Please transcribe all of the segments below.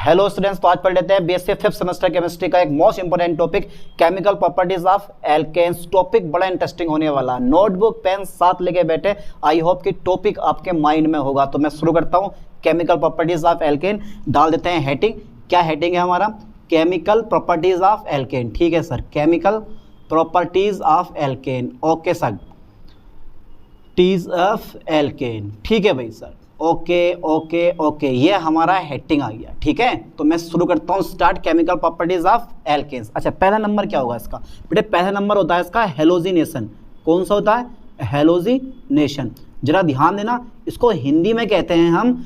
Hello students, तो आज पढ़ लेते हैं बीएससी 5th सेमेस्टर केमिस्ट्री का एक most important topic chemical properties of alkenes. Topic बड़ा इंटरेस्टिंग होने वाला, नोटबुक पेन साथ लेके बैठे। आई होप कि टॉपिक आपके माइंड में होगा। तो मैं शुरू करता हूँ। केमिकल प्रॉपर्टीज ऑफ एल्केन, डाल देते हैं हेडिंग। क्या हेडिंग है हमारा? Chemical properties of alkene. ठीक है sir, chemical properties of alkene. Okay sir, टीज ऑफ एल्केन। ठीक है भाई सर, ओके ओके ओके, ये हमारा हेडिंग आ गया। ठीक है, तो मैं शुरू करता हूँ start. Chemical properties of alkenes. अच्छा, पहला नंबर क्या होगा इसका? बेटे पहला नंबर होता है इसका हेलोजिनेशन। कौन सा होता है? हेलोजिनेशन। जरा ध्यान देना, इसको हिंदी में कहते हैं हम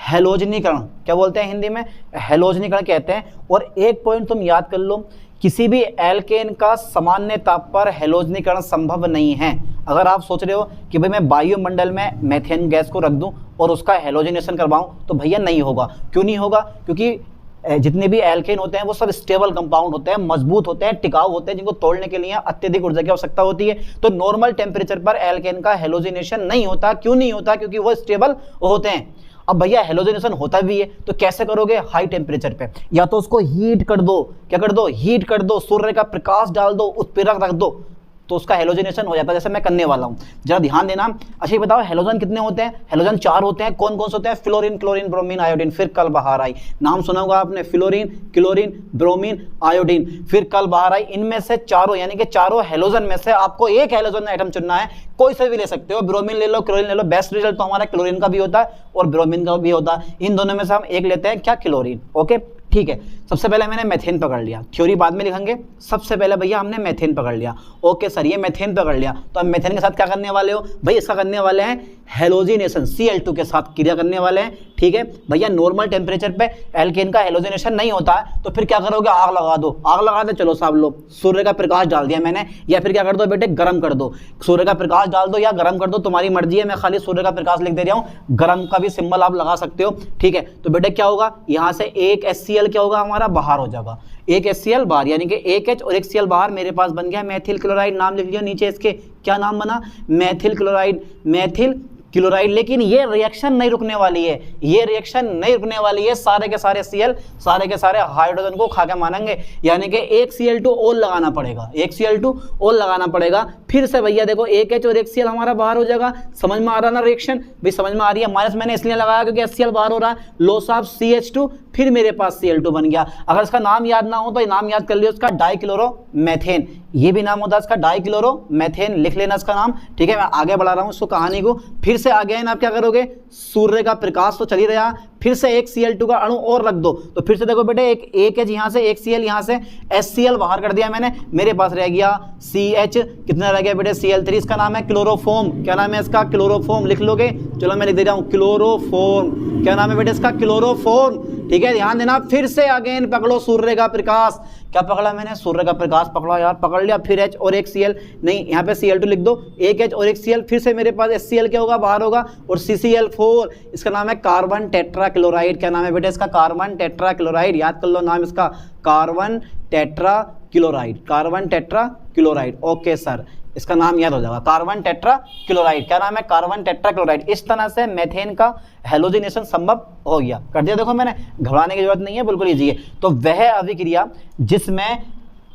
हेलोजनीकरण। क्या बोलते हैं हिंदी में? हेलोजनीकरण कहते हैं। और एक पॉइंट तुम याद कर लो, किसी भी एल्केन का सामान्य ताप पर हेलोजनीकरण संभव नहीं है। अगर आप सोच रहे हो कि भाई मैं वायुमंडल में मेथेन गैस को रख दूं और उसका हेलोजिनेशन करवाऊं, तो भैया नहीं होगा। क्यों नहीं होगा? क्योंकि जितने भी एल्केन होते हैं वो सब स्टेबल कंपाउंड होते हैं, मजबूत होते हैं, टिकाऊ होते हैं, जिनको तोड़ने के लिए अत्यधिक ऊर्जा की आवश्यकता होती है। तो नॉर्मल टेम्परेचर पर एल्केन का हेलोजिनेशन नहीं होता। क्यों नहीं होता? क्योंकि वो स्टेबल होते हैं। अब भैया हेलोजिनेशन होता भी है तो कैसे करोगे? हाई टेम्परेचर पे। या तो उसको हीट कर दो। क्या कर दो? हीट कर दो, सूर्य का प्रकाश डाल दो, उत्प्रेरक रख दो, तो उसका हेलोजिनेशन हो जाता है, जैसे मैं करने वाला हूं। जरा ध्यान देना। अच्छा ये बताओ, हेलोजन कितने होते हैं? हेलोजन 4 होते हैं। कौन कौन से होते हैं? Fluorine, chlorine, bromine, iodine. फिर कल बाहर आई, नाम सुना होगा आपने, फ्लोरीन, क्लोरीन, ब्रोमीन, आयोडीन, फिर कल बाहर आई। इनमें से चारों, यानी कि चारों हेलोजन में से आपको एक हेलोजन आइटम चुनना है। कोई से भी ले सकते हो, ब्रोमीन ले लो, क्लोरीन ले लो। बेस्ट रिजल्ट तो हमारा क्लोरीन का भी होता है और ब्रोमीन का भी होता है। इन दोनों में से हम एक लेते हैं, क्या? क्लोरीन। ओके ठीक है, सबसे पहले मैंने मेथेन पकड़ लिया। थ्योरी बाद में लिखेंगे। सबसे पहले भैया हमने मेथेन पकड़ लिया। ओके सर, ये मेथेन पकड़ लिया। तो अब मेथेन के साथ क्या करने वाले हो भाई? इसका करने वाले हैं हेलोजिनेशन, Cl2 के साथ क्रिया करने वाले हैं। ठीक है भैया, नॉर्मल टेम्परेचर पे एल्केन का हेलोजिनेशन नहीं होता है, तो फिर क्या करोगे? आग लगा दो। आग लगा दो, चलो साहब लो, सूर्य का प्रकाश डाल दिया मैंने। या फिर क्या कर दो बेटे? गर्म कर दो। सूर्य का प्रकाश डाल दो या गर्म कर दो, तुम्हारी मर्जी है। मैं खाली सूर्य का प्रकाश लिख दे रहा हूँ, गर्म का भी सिंबल आप लगा सकते हो। ठीक है, तो बेटे क्या होगा? यहाँ से एक HCl क्या होगा हमारा? बाहर हो जाएगा। एक HCl बाहर, यानी कि एक H और एक Cl बाहर। मेरे पास बन गया मेथिल क्लोराइड। नाम लिख लिया नीचे इसके। क्या नाम बना? Methyl chloride. Methyl chloride. लेकिन ये रिएक्शन नहीं रुकने वाली है, ये रिएक्शन नहीं रुकने वाली है। सारे के सारे Cl, सारे के सारे हाइड्रोजन को खा के मानेंगे, यानी कि एक Cl2 और लगाना पड़ेगा। एक Cl2 और लगाना पड़ेगा। फिर से भैया देखो, एक H और एक Cl हमारा बाहर हो जाएगा। समझ में आ रहा ना रिएक्शन? भाई समझ में आ रही है। माइनस मैंने इसलिए लगाया क्योंकि HCl बाहर हो रहा है। लॉस ऑफ CH2, फिर मेरे पास Cl2 बन गया। अगर इसका नाम याद ना हो तो नाम याद कर लियो, इसका डाइक्लोरोमेथेन। ये भी नाम होता है इसका, डाइक्लोरोमेथेन। लिख लेना इसका नाम। ठीक है, मैं आगे बढ़ा रहा हूँ इसको, कहानी को। फिर से आगे आप क्या करोगे? सूर्य का प्रकाश तो चल ही रहा, फिर से एक Cl2 का अणु और रख दो। तो फिर से देखो बेटे, एक H यहाँ से, एक Cl यहाँ से, HCl बाहर कर दिया मैंने। मेरे पास रह गया CH। कितना रह गया बेटे? Cl3। इसका नाम है क्लोरोफॉर्म। क्या नाम है इसका? क्लोरोफॉर्म। लिख लोगे? चलो मैं लिख दे रहा हूँ, क्लोरोफॉर्म। क्या नाम है बेटे इसका? क्लोरोफॉर्म। ठीक है, ध्यान देना। फिर से अगेन पकड़ो सूर्य का प्रकाश। क्या पकड़ा मैंने? सूर्य का प्रकाश पकड़ा यार, पकड़ लिया। फिर H और एक Cl, नहीं यहाँ पे Cl2 लिख दो। एक H और एक Cl, फिर से मेरे पास HCl क्या होगा? बाहर होगा। और CCl4, इसका नाम है कार्बन टेट्रा क्लोराइड। क्या नाम है बेटा इसका? Carbon tetra chloride. याद कर लो नाम इसका, carbon tetra chloride. Carbon tetra chloride. Okay sir, इसका नाम याद हो जाएगा, कार्बन टेट्रा क्लोराइड। क्या नाम है? Carbon tetra chloride. इस तरह से मेथेन का हेलोजिनेशन संभव हो गया। कर दिया देखो मैंने, घबराने की जरूरत नहीं है, बिल्कुल इजी है। तो वह अभिक्रिया जिसमें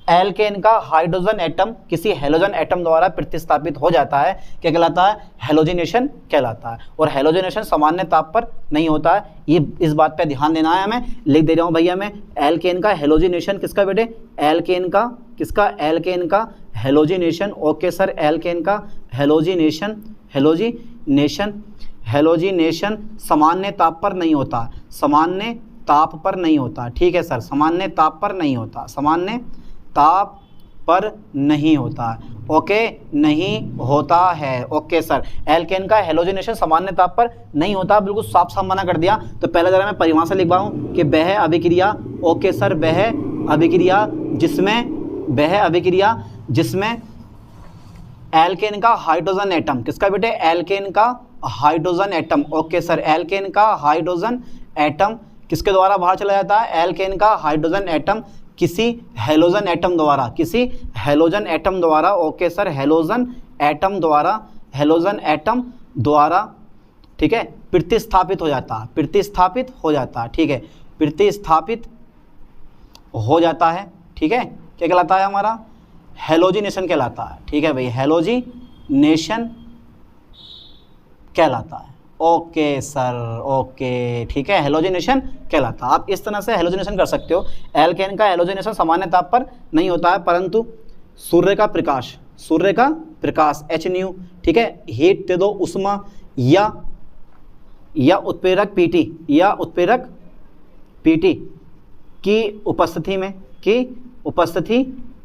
एल्केन का हाइड्रोजन एटम किसी हेलोजन एटम द्वारा प्रतिस्थापित हो जाता है, क्या कहलाता है? हेलोजिनेशन कहलाता है। और हेलोजिनेशन सामान्य ताप पर नहीं होता है। ये इस बात पे ध्यान देना है हमें। लिख दे रहा हूँ भैया मैं, एल्केन का हेलोजिनेशन किसका बेटे? एल्केन का किसका? एल्केन का हेलोजिनेशन। ओके सर, एल्केन का हेलोजिनेशन, हेलोजिनेशन सामान्य ताप पर नहीं होता। सामान्य ताप पर नहीं होता। ठीक है सर, सामान्य ताप पर नहीं होता। सामान्य ताप पर नहीं होता। ओके, नहीं होता है। ओके सर, एल्केन का हेलोजिनेशन सामान्य ताप पर नहीं होता, बिल्कुल साफ साफ मना कर दिया। तो पहले जरा मैं परिभाषा लिख पाऊँ कि वह अभिक्रिया, ओके सर, वह अभिक्रिया जिसमें एल्केन का हाइड्रोजन एटम, किसका बेटे? एल्केन का hydrogen atom. Okay sir, alkane का हाइड्रोजन एटम किसके द्वारा बाहर चला जाता है? एल्केन का हाइड्रोजन एटम किसी हेलोजन एटम द्वारा, किसी हेलोजन एटम द्वारा। ओके सर, हेलोजन एटम द्वारा, ठीक है, प्रतिस्थापित हो जाता है। ठीक है, प्रतिस्थापित हो जाता है, ठीक है। क्या कहलाता है हमारा? हैलोजिनेशन कहलाता है, ठीक है भाई, हैलोजिनेशन कहलाता है। ओके सर, ओके, ठीक है, हैलोजिनेशन कहलाता है। आप इस तरह से हैलोजिनेशन कर सकते हो। एल्केन का हैलोजिनेशन सामान्य ताप पर नहीं होता है, परंतु सूर्य का प्रकाश एच न्यू, ठीक है, हीट दे दो, उष्मा या उत्प्रेरक पीटी की उपस्थिति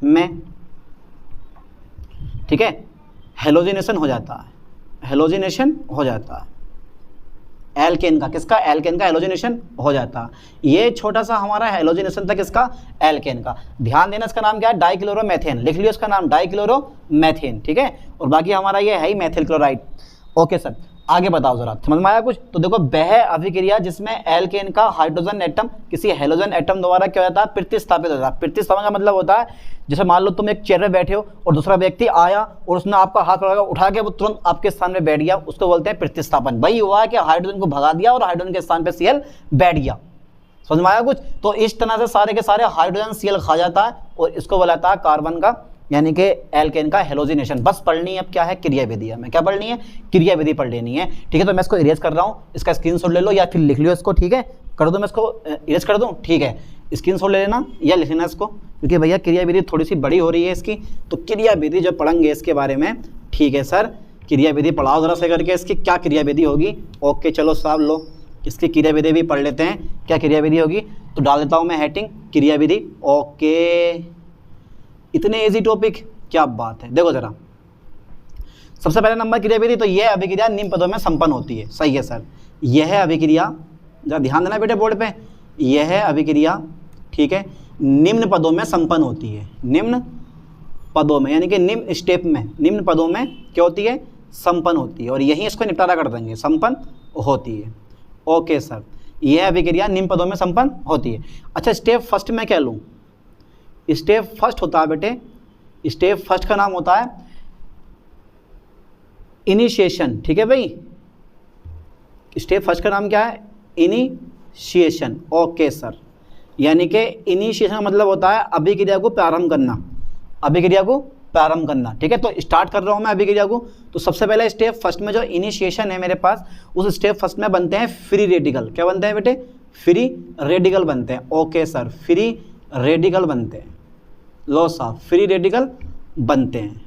में, ठीक है, हैलोजिनेशन हो जाता है। एल्केन का, किसका? एल्केन का हैलोजिनेशन हो जाता है। ये छोटा सा हमारा हैलोजिनेशन था किसका? एल्केन का। ध्यान देना, इसका नाम क्या है? डाइक्लोरोमेथेन। लिख लियो इसका नाम, डाइक्लोरोमेथेन, ठीक है। और बाकी हमारा ये है ही मेथिल क्लोराइड। ओके सर, आगे बताओ जरा, समझ में आया कुछ? तो देखो, वह अभिक्रिया जिसमें एल्केन का हाइड्रोजन एटम किसी हैलोजन एटम द्वारा क्या होता है? प्रतिस्थापित होता है। प्रतिस्थापन का मतलब होता है, जैसे मान लो तुम एक चेयर पे बैठे हो और दूसरा व्यक्ति आया और उसने आपका हाथ उठा के वो तुरंत आपके स्थान पे बैठ गया, उसको बोलते हैं प्रतिस्थापन। वही हुआ कि हाइड्रोजन को भगा दिया और हाइड्रोजन के स्थान पे Cl बैठ गया। समझ में आया कुछ? तो इस तरह से सारे के सारे हाइड्रोजन Cl खा जाता है और इसको बोलाता है कार्बन का, यानी कि एल्केन का हैलोजिनेशन। बस पढ़नी है अब क्या है? क्रियाविधि। हमें क्या पढ़नी है? क्रियाविधि पढ़ लेनी है, ठीक है। तो मैं इसको इरेज कर रहा हूँ, इसका स्क्रीनशॉट ले लो या फिर लिख लियो इसको, ठीक है। कर दो, मैं इसको इरेज कर दूँ, ठीक है। स्क्रीनशॉट ले लेना या लिख लेना इसको, क्योंकि भैया क्रियाविधि थोड़ी सी बड़ी हो रही है इसकी, तो क्रियाविधि जो पढ़ेंगे इसके बारे में, ठीक है सर। क्रियाविधि पढ़ाओ जरा से करके, इसकी क्या क्रियाविधि होगी। ओके, चलो साहब लो, इसकी क्रियाविधि भी पढ़ लेते हैं। क्या क्रियाविधि होगी? तो डाल देता हूँ मैं हेडिंग, क्रियाविधि। ओके, इतने इजी टॉपिक, क्या बात है। देखो जरा, सबसे पहला नंबर क्रियाविधि, तो यह अभिक्रिया निम्न पदों में संपन्न होती है। सही है सर, यह अभिक्रिया, जरा ध्यान देना बेटे बोर्ड पे, यह अभिक्रिया, ठीक है, निम्न पदों में संपन्न होती है। निम्न पदों में, यानी कि निम्न स्टेप में, निम्न पदों में क्या होती है? संपन्न होती है। और यहीं इसको निपटारा कर देंगे, संपन्न होती है। ओके सर, यह अभिक्रिया निम्न पदों में संपन्न होती है। अच्छा, स्टेप फर्स्ट में क्या लूँ? स्टेप फर्स्ट होता है बेटे, स्टेप फर्स्ट का नाम होता है इनिशिएशन, ठीक है भाई। स्टेप फर्स्ट का नाम क्या है? इनिशिएशन। ओके सर, यानी कि इनिशिएशन का मतलब होता है अभिक्रिया को प्रारंभ करना, अभिक्रिया को प्रारंभ करना, ठीक है। तो स्टार्ट कर रहा हूं मैं अभिक्रिया को, तो सबसे पहले स्टेप फर्स्ट में जो इनिशिएशन है मेरे पास, उस स्टेप फर्स्ट में बनते हैं फ्री रेडिकल। क्या बनते हैं बेटे? फ्री रेडिकल बनते हैं। ओके सर, फ्री रेडिकल बनते हैं। लो साहब, फ्री रेडिकल बनते हैं,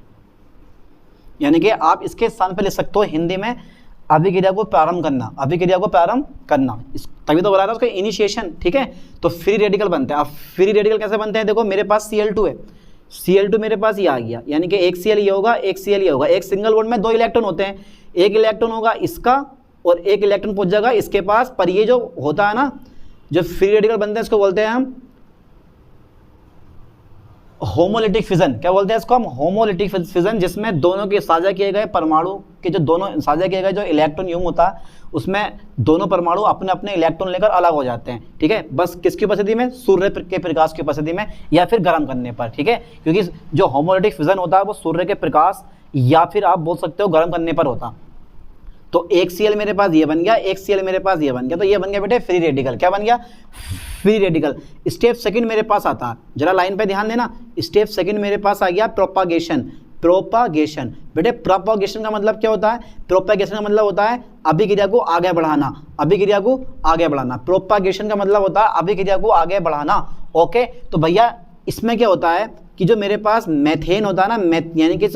यानी कि आप इसके स्थान पर लिख सकते हो हिंदी में अभिक्रिया को प्रारंभ करना, अभिक्रिया को प्रारंभ करना, तभी तो बोला था उसका इनिशिएशन, ठीक है। तो फ्री रेडिकल बनते हैं। अब फ्री रेडिकल कैसे बनते हैं? देखो, मेरे पास Cl2 है, Cl2 मेरे पास ये आ गया, यानी कि एक Cl ये होगा, एक Cl ये होगा। एक सिंगल बॉन्ड में 2 इलेक्ट्रॉन होते हैं, एक इलेक्ट्रॉन होगा इसका और एक इलेक्ट्रॉन पहुंच जाएगा इसके पास। पर ये जो होता है ना, जो फ्री रेडिकल बनते हैं, इसको बोलते हैं हम होमोलिटिक फिजन। क्या बोलते हैं इसको हम? होमोलिटिक फिजन, जिसमें दोनों के साझा किए गए परमाणु के जो दोनों साझा किए गए जो इलेक्ट्रॉन युग्म होता है, उसमें दोनों परमाणु अपने अपने इलेक्ट्रॉन लेकर अलग हो जाते हैं, ठीक है। बस किसकी उपस्थिति में? सूर्य के प्रकाश की उपस्थिति में या फिर गर्म करने पर, ठीक है। क्योंकि जो होमोलिटिक फिजन होता है वो सूर्य के प्रकाश या फिर आप बोल सकते हो गर्म करने पर होता। तो एक Cl मेरे पास ये बन गया, एक Cl मेरे पास ये बन गया, तो ये बन गया बेटे फ्री रेडिकल। क्या बन गया? Free radical. स्टेप सेकंड मेरे पास आता है, जरा लाइन पे ध्यान देना। स्टेप सेकंड मेरे पास आ गया प्रोपागेशन। प्रोपागेशन बेटे, प्रोपागेशन का मतलब क्या होता है? प्रोपागेशन का मतलब होता है अभिक्रिया को आगे बढ़ाना, अभिक्रिया को आगे बढ़ाना। प्रोपागेशन का मतलब होता है अभिक्रिया को आगे बढ़ाना। ओके, तो भैया इसमें क्या होता है कि जो मेरे पास मेथेन होता है ना, यानी कि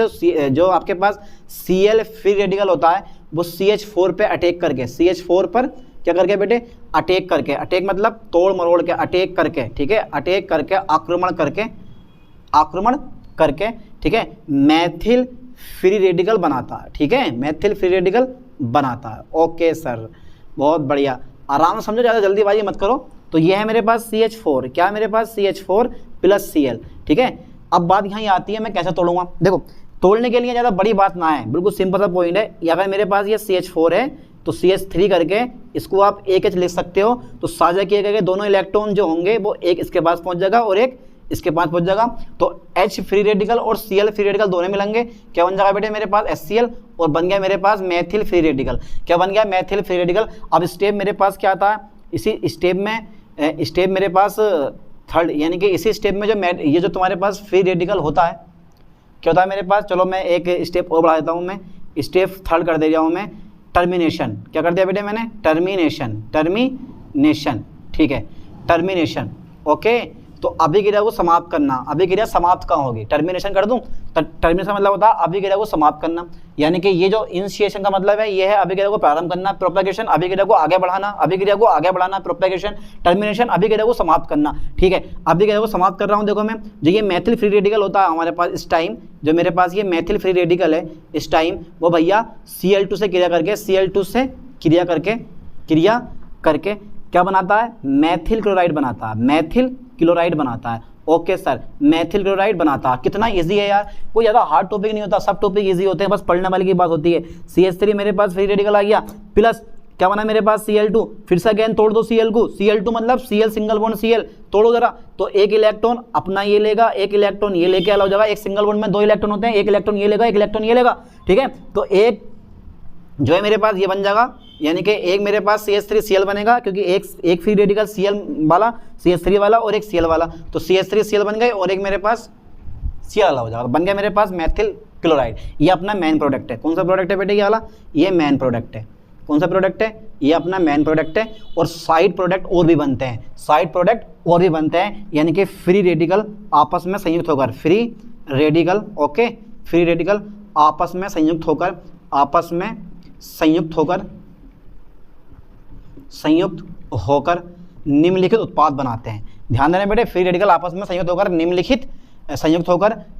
जो आपके पास Cl फ्री रेडिकल होता है, वो CH4 पे अटैक करके, CH4 पर क्या करके बेटे? अटैक करके। अटैक मतलब तोड़ मरोड़ के, अटैक करके, ठीक है, अटैक करके, आक्रमण करके, आक्रमण करके, ठीक है, मैथिल फ्री रेडिकल बनाता है, ठीक है, मैथिल फ्री रेडिकल बनाता है। ओके सर, बहुत बढ़िया, आराम से समझो, ज़्यादा जल्दीबाजी मत करो। तो ये है मेरे पास CH4, क्या मेरे पास? CH4 प्लस Cl, ठीक है। अब बात यहाँ आती है, मैं कैसे तोड़ूंगा? देखो, तोड़ने के लिए ज़्यादा बड़ी बात ना है, बिल्कुल सिंपल सा पॉइंट है। या अगर मेरे पास ये CH4 है तो CH3 करके इसको आप एक H लिख सकते हो। तो साझा किए गए दोनों इलेक्ट्रॉन जो होंगे वो एक इसके पास पहुंच जाएगा और एक इसके पास पहुंच जाएगा। तो H फ्री रेडिकल और Cl फ्री रेडिकल दोनों मिलेंगे, क्या बन जाएगा बेटे? मेरे पास HCl और बन गया मेरे पास मैथिल फ्री रेडिकल। क्या बन गया? Maithil free radical. अब स्टेप मेरे पास क्या आता है? इसी स्टेप में स्टेप मेरे पास थर्ड, यानी कि इसी स्टेप में जो ये जो तुम्हारे पास फ्री रेडिकल होता है, क्या होता है मेरे पास, चलो मैं एक स्टेप और बढ़ा देता हूँ, मैं स्टेप थर्ड कर दे रहा हूँ मैं, टर्मिनेशन। क्या कर दिया बेटे मैंने, टर्मिनेशन, ठीक है, टर्मिनेशन। ओके, तो अभिक्रिया को समाप्त करना, अभिक्रिया समाप्त कहाँ होगी, टर्मिनेशन कर दूं, टर्मिनेशन मतलब होता है अभिक्रिया को समाप्त करना, यानी कि ये जो इनिशिएशन का मतलब है ये है अभिक्रिया को प्रारंभ करना, प्रोपगेशन अभिक्रिया को आगे बढ़ाना, अभिक्रिया को आगे बढ़ाना, प्रोपगेशन, टर्मिनेशन अभिक्रिया को समाप्त करना, ठीक है। अभिक्रिया को समाप्त कर रहा हूँ, देखो मैं, जो ये मैथिल फ्री रेडिकल होता है हमारे पास इस टाइम, जो मेरे पास ये मैथिल फ्री रेडिकल है इस टाइम, वो भैया Cl2 से क्रिया करके, Cl2 से क्रिया करके क्या बनाता है, मैथिल क्लोराइड बनाता है, मैथिल क्लोराइड बनाता है। ओके सर, मैथिल क्लोराइड बनाता है। कितना इजी है यार, कोई ज़्यादा हार्ड टॉपिक नहीं होता, सब टॉपिक इजी होते हैं, बस पढ़ने वाले की बात होती है। CH3 मेरे पास फ्री रेडिकल आ गया, प्लस क्या बना मेरे पास Cl2, फिर से अगेन तोड़ दो Cl को, Cl2 मतलब Cl सिंगल बॉन्ड Cl, तोड़ो जरा, तो एक इलेक्ट्रॉन अपना ये लेगा, एक इलेक्ट्रॉन ये लेके अलग हो जाएगा, एक सिंगल बॉन्ड में 2 इलेक्ट्रॉन होते हैं, एक इलेक्ट्रॉन ये लेगा, एक इलेक्ट्रॉन ये लेगा, ठीक है। तो एक जो है मेरे पास ये बन जाएगा, यानी कि एक मेरे पास CH3Cl बनेगा, क्योंकि एक फ्री रेडिकल Cl वाला, CH3 वाला और एक Cl वाला, तो CH3Cl बन गए और एक मेरे पास Cl वाला हो जाएगा, बन गया मेरे पास मैथिल क्लोराइड। ये अपना मेन प्रोडक्ट है। कौन सा प्रोडक्ट है बेटे ये वाला, ये मेन प्रोडक्ट है। कौन सा प्रोडक्ट है, ये अपना मेन प्रोडक्ट है। और साइड प्रोडक्ट और भी बनते हैं, साइड प्रोडक्ट और भी बनते हैं, यानी कि फ्री रेडिकल आपस में संयुक्त होकर, free radical, okay, free radical आपस में संयुक्त होकर निम्नलिखित उत्पाद बनाते हैं। ध्यान देना बेटे, फ्री रेडिकल आपस में संयुक्त होकर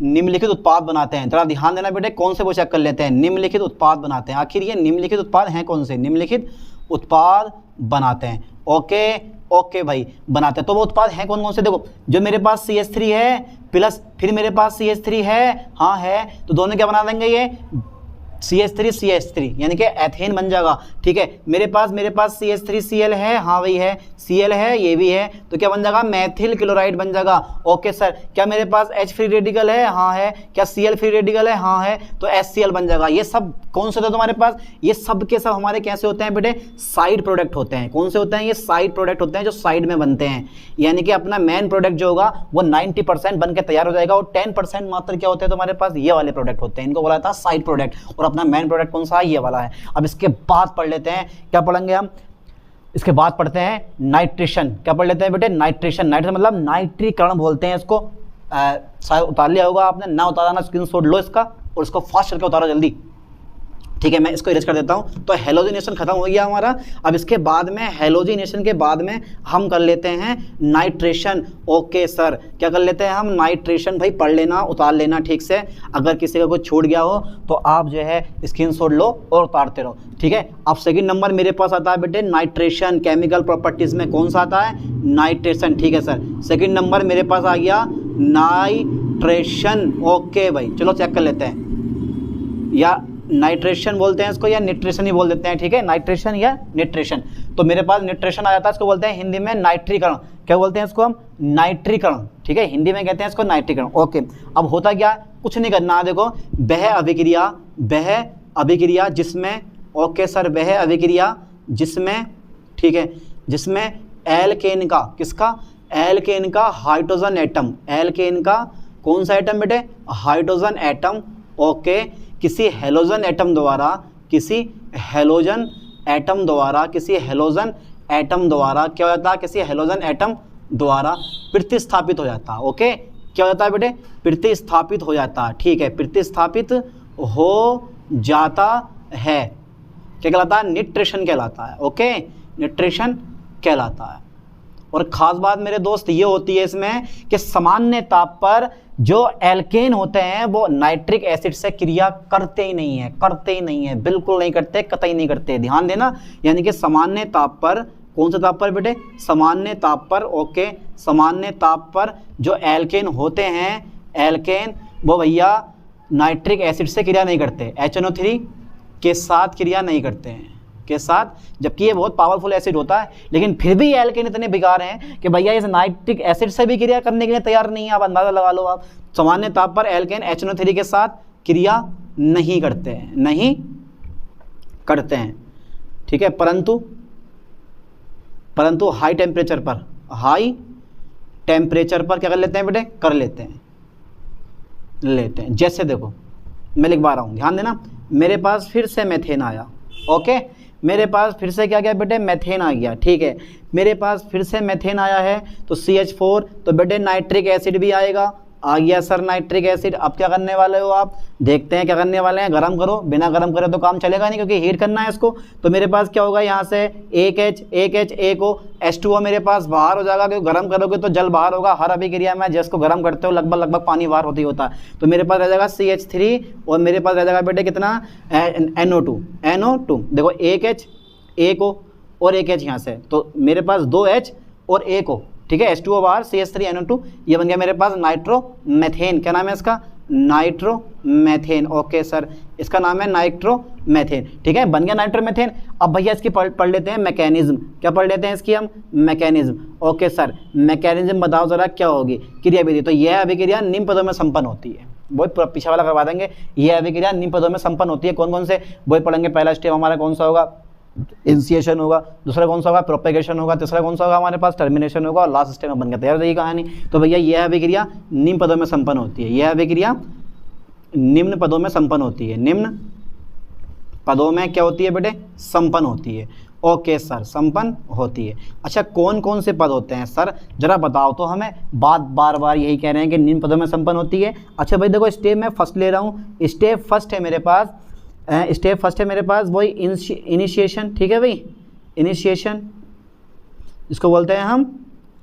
निम्नलिखित उत्पाद बनाते हैं। जरा ध्यान देना बेटे, कौन से वो चेक कर लेते हैं, निम्नलिखित उत्पाद बनाते हैं। आखिर ये निम्नलिखित उत्पाद हैं कौन से, निम्नलिखित उत्पाद बनाते हैं। ओके भाई, बनाते हैं। तो वो उत्पाद हैं कौन कौन से, देखो, जो मेरे पास CH3 है प्लस फिर मेरे पास CH3 है, हाँ है, तो दोनों क्या बना देंगे, ये CH3 यानी कि एथेन बन जाएगा, ठीक है। मेरे पास CH3Cl है, हाँ वही है, Cl है, ये भी है, तो क्या बन जाएगा, मैथिल क्लोराइड बन जाएगा। ओके सर, क्या मेरे पास H फ्री रेडिकल है, हाँ है, क्या Cl फ्री रेडिकल है, हाँ है, तो HCl बन जाएगा। ये सब कौन से थे तुम्हारे पास, ये सब के सब हमारे कैसे होते हैं बेटे, साइड प्रोडक्ट होते हैं। कौन से होते हैं, ये साइड प्रोडक्ट होते हैं जो साइड में बनते हैं, यानी कि अपना मेन प्रोडक्ट जो होगा वो 90% बन के तैयार हो जाएगा और 10% मात्र क्या होते हैं तुम्हारे पास, ये वाले प्रोडक्ट होते हैं, इनको बोला था साइड प्रोडक्ट। और अपना मेन प्रोडक्ट कौन सा है, ये वाला है। अब इसके बाद पढ़ लेते हैं, क्या पढ़ेंगे हम, इसके बाद पढ़ते हैं नाइट्रेशन। क्या पढ़ लेते हैं बेटे, नाइट्रेशन। नाइट्रेशन मतलब नाइट्रीकरण बोलते हैं इसको। शायद उतार लिया होगा आपने, ना उतारना स्क्रीनशॉट लो इसका और इसको फास्ट करके उतारो जल्दी, ठीक है। मैं इसको इरेज कर देता हूं। तो हेलोजिनेशन खत्म हो गया हमारा। अब इसके बाद में, हेलोजिनेशन के बाद में हम कर लेते हैं नाइट्रेशन। ओके सर, क्या कर लेते हैं हम, नाइट्रेशन। भाई पढ़ लेना, उतार लेना ठीक से, अगर किसी का कुछ छूट गया हो तो आप जो है स्क्रीनशॉट लो और उतारते रहो, ठीक है। अब सेकंड नंबर मेरे पास आता है बेटे नाइट्रेशन। केमिकल प्रॉपर्टीज में कौन सा आता है, नाइट्रेशन, ठीक है सर। सेकंड नंबर मेरे पास आ गया नाइट्रेशन। ओके भाई, चलो चेक कर लेते हैं, या नाइट्रेशन बोलते हैं इसको या न्यूट्रिशन ही बोल देते हैं, ठीक है, नाइट्रेशन या न्यूट्रिशन। तो मेरे पास न्यूट्रिशन आ जाता है, इसको बोलते हैं हिंदी में नाइट्रीकरण। क्या बोलते हैं इसको हम, नाइट्रीकरण, ठीक है, हिंदी में कहते हैं इसको नाइट्रीकरण। ओके, अब होता क्या, कुछ नहीं करना है, देखो, वह अभिक्रिया जिसमें, ओके सर, वह अभिक्रिया जिसमें, ठीक है, जिसमें एल्केन का, किसका, एल्केन का हाइड्रोजन एटम, एल्केन का कौन सा एटम बेटे, हाइड्रोजन एटम, ओके, किसी हेलोजन एटम द्वारा क्या हो जाता है, किसी हेलोजन एटम द्वारा प्रतिस्थापित हो जाता है। ओके, क्या हो जाता है बेटे, प्रतिस्थापित हो जाता है, ठीक है, प्रतिस्थापित हो जाता है। क्या कहलाता है, न्यूट्रिशन कहलाता है। ओके, न्यूट्रिशन कहलाता है। और ख़ास बात मेरे दोस्त ये होती है इसमें कि सामान्य ताप पर जो एल्केन होते हैं वो नाइट्रिक एसिड से क्रिया करते ही नहीं है, बिल्कुल नहीं करते, कतई नहीं करते। ध्यान देना, यानी कि सामान्य ताप पर, कौन सा ताप पर बेटे, सामान्य ताप पर, ओके, सामान्य ताप पर जो एल्केन होते हैं, एल्केन वो भैया नाइट्रिक एसिड से क्रिया नहीं करते, HNO3 के साथ क्रिया नहीं करते हैं, के साथ, जबकि ये बहुत पावरफुल एसिड होता है, लेकिन फिर भी एल्केन इतने बेकार हैं कि भैया इस नाइट्रिक एसिड से भी क्रिया करने के लिए तैयार नहीं है। आप अंदाजा लगा लो, आप सामान्य ताप पर एल्केन HNO3 के साथ क्रिया नहीं करते हैं, ठीक है, परंतु हाई टेम्परेचर पर, हाई टेम्परेचर पर क्या कर लेते हैं बेटे, कर लेते हैं। जैसे देखो मैं लिखवा रहा हूँ, ध्यान देना, मेरे पास फिर से मेथेन आया, ओके, मेरे पास फिर से क्या गया बेटे, मेथेन आ गया, ठीक है, मेरे पास फिर से मेथेन आया है तो CH4, तो बेटे नाइट्रिक एसिड भी आएगा, आ गया सर नाइट्रिक एसिड। अब क्या करने वाले हो आप, देखते हैं क्या करने वाले हैं, गरम करो, बिना गरम करे तो काम चलेगा नहीं क्योंकि हीट करना है इसको। तो मेरे पास क्या होगा, यहाँ से एक H एक O, H2O मेरे पास बाहर हो जाएगा, क्योंकि गर्म करोगे तो जल बाहर होगा, हर अभिक्रिया में जिसको गर्म करते हो लगभग पानी बाहर होती होता है। तो मेरे पास रह जाएगा CH3 और मेरे पास रह जाएगा बेटे कितना, NO2, देखो एक H एक O और एक H यहाँ से, तो मेरे पास 2H और एक O, ठीक है, H2O बाहर, CH3 NO2, ये बन गया मेरे पास नाइट्रोमेथेन। क्या नाम है इसका, नाइट्रोमेथेन, ओके सर, इसका नाम है नाइट्रोमेथेन, ठीक है, बन गया नाइट्रोमेथेन। अब भैया इसकी पढ़ लेते हैं मैकेनिज्म, क्या पढ़ लेते हैं इसकी हम, मैकेनिज्म, ओके सर, मैकेनिज्म बताओ जरा क्या होगी, क्रियाविधि। तो यह अभिक्रिया निम्न पदों में संपन्न होती है, वही पूरा पीछे वाला करवा देंगे, यह अभिक्रिया निम्न पदों में संपन्न होती है, कौन कौन से वही पढ़ेंगे। पहला स्टेप हमारा कौन सा होगा, इनिशिएशन होगा, दूसरा कौन सा होगा, प्रोपेगेशन होगा, तीसरा कौन सा होगा हमारे पास, टर्मिनेशन होगा, और लास्ट स्टेप में बन के तैयार हो जाएगी कहानी। तो भैया यह अभिक्रिया निम्न पदों में संपन्न होती है, यह अभिक्रिया निम्न पदों में संपन्न होती है, निम्न पदों में क्या होती है बेटे, संपन्न होती है, ओके सर, संपन्न होती है। अच्छा कौन कौन से पद होते हैं सर, जरा बताओ तो हमें, बार बार यही कह रहे हैं कि निम्न पदों में संपन्न होती है। अच्छा भाई देखो स्टेप में फर्स्ट ले रहा हूँ, स्टेप फर्स्ट है मेरे पास, वही इनिशिएशन, ठीक है भाई, इनिशिएशन इसको बोलते हैं हम,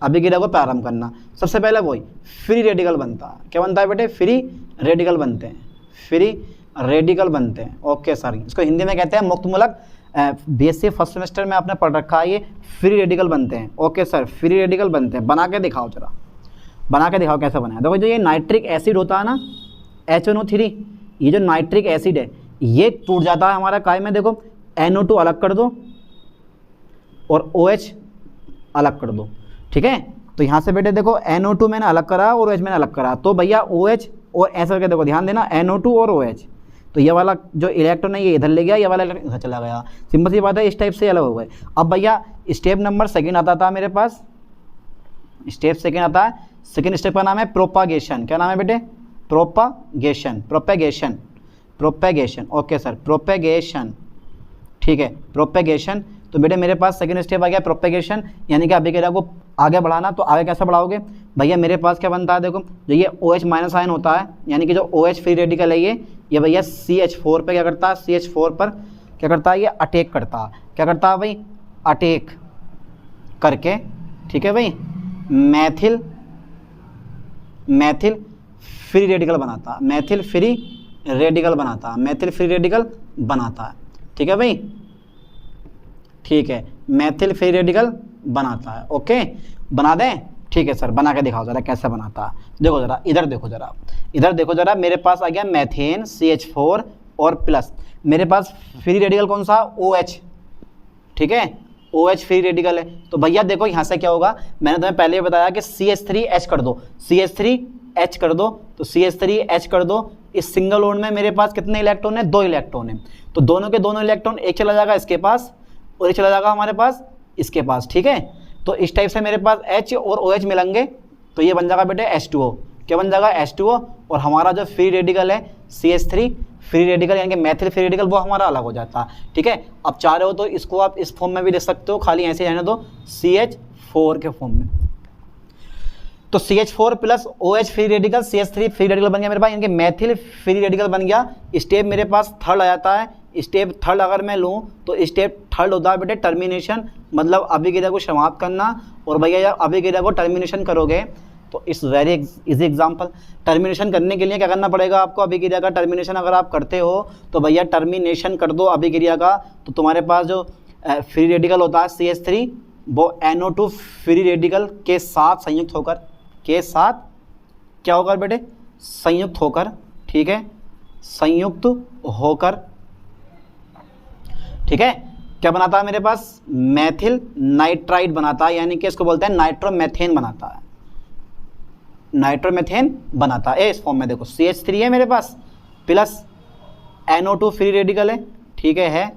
अभिक्रिया को प्रारंभ करना। सबसे पहले वही फ्री रेडिकल बनता है, क्या बनता है बेटे, फ्री रेडिकल बनते हैं, फ्री रेडिकल बनते हैं, ओके सर, इसको हिंदी में कहते हैं मुक्तमूलक। BSc फर्स्ट सेमेस्टर में आपने पढ़ रखा है, ये फ्री रेडिकल बनते हैं, ओके सर, फ्री रेडिकल बनते हैं। बना के दिखाओ जरा, बना के दिखाओ कैसे बनाया। देखो जो ये नाइट्रिक एसिड होता है ना, HNO3, ये जो नाइट्रिक एसिड है ये टूट जाता है हमारा काय में, देखो NO2 अलग कर दो और OH अलग कर दो, ठीक है। तो यहाँ से बेटे देखो NO2 मैंने अलग करा और OH मैंने अलग करा, तो भैया OH और ऐसा करके देखो, ध्यान देना, NO2 और OH, तो ये वाला जो इलेक्ट्रॉन है ये इधर ले गया, ये वाला इधर चला गया, सिंपल सी बात है, इस टाइप से अलग हो गए। अब भैया स्टेप नंबर सेकंड आता था मेरे पास, स्टेप सेकंड आता है, सेकंड स्टेप का नाम है प्रोपागेशन। क्या नाम है बेटे, प्रोपेगेशन, ओके सर, प्रोपेगेशन, ठीक है, प्रोपेगेशन। तो बेटे मेरे पास सेकंड स्टेप आ गया प्रोपेगेशन, यानी कि अभिक्रिया को आगे बढ़ाना। तो आगे कैसे बढ़ाओगे भैया, मेरे पास क्या बनता है, देखो जो ये OH माइनस आयन होता है, यानी कि जो OH फ्री रेडिकल है ये भैया CH4 पे क्या करता है, CH4 पर क्या करता है, ये अटैक करता है। क्या करता है भाई, अटैक करके, ठीक है भाई, मैथिल फ्री रेडिकल बनाता है, मैथिल फ्री रेडिकल बनाता है, ठीक है भाई, ठीक है, मैथिल फ्री रेडिकल बनाता है, ओके, बना दें, ठीक है सर, बना के दिखाओ जरा कैसे बनाता है। देखो जरा इधर देखो जरा, मेरे पास आ गया मैथेन CH4 और प्लस, मेरे पास फ्री रेडिकल कौन सा, OH, ठीक है, OH फ्री रेडिकल है। तो भैया देखो यहाँ से क्या होगा, मैंने तुम्हें पहले बताया कि CH3H कर दो, CH3H कर दो, तो CH3H कर दो। इस सिंगल बॉन्ड में मेरे पास कितने इलेक्ट्रॉन है, 2 इलेक्ट्रॉन है, तो दोनों के दोनों इलेक्ट्रॉन, एक चला जाएगा इसके पास और एक चला जाएगा हमारे पास इसके पास, ठीक है। तो इस टाइप से मेरे पास H और OH मिलेंगे, तो ये बन जाएगा बेटे H2O। क्या बन जाएगा, H2O, और हमारा जो फ्री रेडिकल है CH3 फ्री रेडिकल यानी कि मैथिल फ्री रेडिकल, वो हमारा अलग हो जाता है, ठीक है। अब चाह रहे हो तो इसको आप इस फॉर्म में भी लिख सकते हो, खाली ऐसे रहने दो, CH4 के फॉर्म में। तो CH4 plus OH free radical, CH3 free radical बन गया मेरे पास, यानी कि मैथिल फ्री रेडिकल बन गया। स्टेप मेरे पास थर्ड आ जाता है। स्टेप थर्ड अगर मैं लूँ तो स्टेप थर्ड होता है बेटे टर्मिनेशन, मतलब अभिक्रिया को समाप्त करना। और भैया जब अभिक्रिया को टर्मिनेशन करोगे तो इस वेरी इजी एग्जांपल, टर्मिनेशन करने के लिए क्या करना पड़ेगा आपको, अभिक्रिया का टर्मिनेशन अगर आप करते हो तो भैया टर्मिनेशन कर दो अभिक्रिया का, तो तुम्हारे पास जो फ्री रेडिकल होता है CH3 वो NO2 फ्री रेडिकल के साथ संयुक्त होकर, के साथ क्या होकर बेटे, संयुक्त होकर, ठीक है, संयुक्त होकर, ठीक है, क्या बनाता है मेरे पास, मैथिल नाइट्राइड बनाता है, यानी कि इसको बोलते हैं नाइट्रोमेथेन बनाता है, नाइट्रोमेथेन बनाता है। इस फॉर्म में देखो CH3 है मेरे पास प्लस NO2 फ्री रेडिकल है, ठीक है,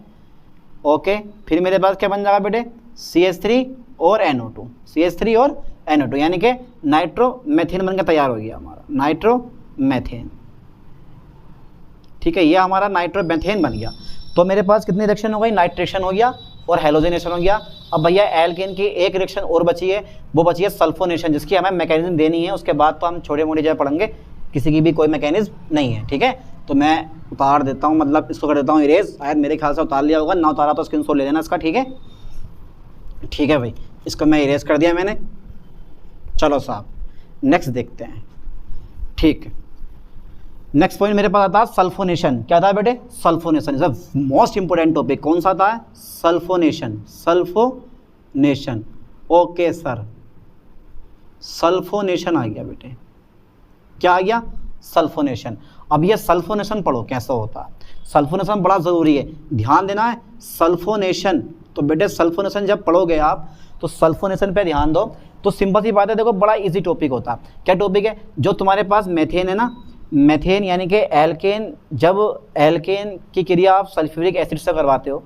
ओके। फिर मेरे पास क्या बन जाएगा बेटे, CH3 और NO2, CH3 और NO2, यानी कि नाइट्रोमेथेन बनकर तैयार हो गया हमारा नाइट्रोमेथेन। ठीक है, ये हमारा नाइट्रोमेथेन बन गया। तो मेरे पास कितनी रिएक्शन हो गई, नाइट्रेशन हो गया और हेलोजिनेशन हो गया। अब भैया एल्केन की एक रिएक्शन और बची है, वो बची है सल्फोनेशन, जिसकी हमें मैकेनिज्म देनी है। उसके बाद तो हम छोटे मोटे जगह पढ़ेंगे, किसी की भी कोई मैकेनिज्म नहीं है। ठीक है, तो मैं उतार देता हूँ, मतलब इसको कर देता हूँ इरेज। शायद मेरे ख्याल से उतार लिया होगा, ना उतारा तो स्क्रीनशॉट ले लेना इसका। ठीक है, ठीक है भाई, इसको मैं इरेज कर दिया मैंने। चलो साहब नेक्स्ट देखते हैं। ठीक है, नेक्स्ट पॉइंट मेरे पास आता है सल्फोनेशन। क्या था बेटे, sulphonation is a most important topic. कौन सा था, sulphonation, sulphonation. Okay sir, sulphonation आ गया बेटे, क्या आ गया, सल्फोनेशन। अब ये सल्फोनेशन पढ़ो कैसा होता है, सल्फोनेशन बड़ा ज़रूरी है, ध्यान देना है। सल्फोनेशन, तो बेटे सल्फोनेशन जब पढ़ोगे आप तो सल्फोनेशन पे ध्यान दो। तो सिंपल सी बात है, देखो बड़ा इजी टॉपिक होता है। क्या टॉपिक है, जो तुम्हारे पास मेथेन है ना, मेथेन यानी कि एल्केन, जब एल्केन की क्रिया आप सल्फ्यूरिक एसिड से करवाते हो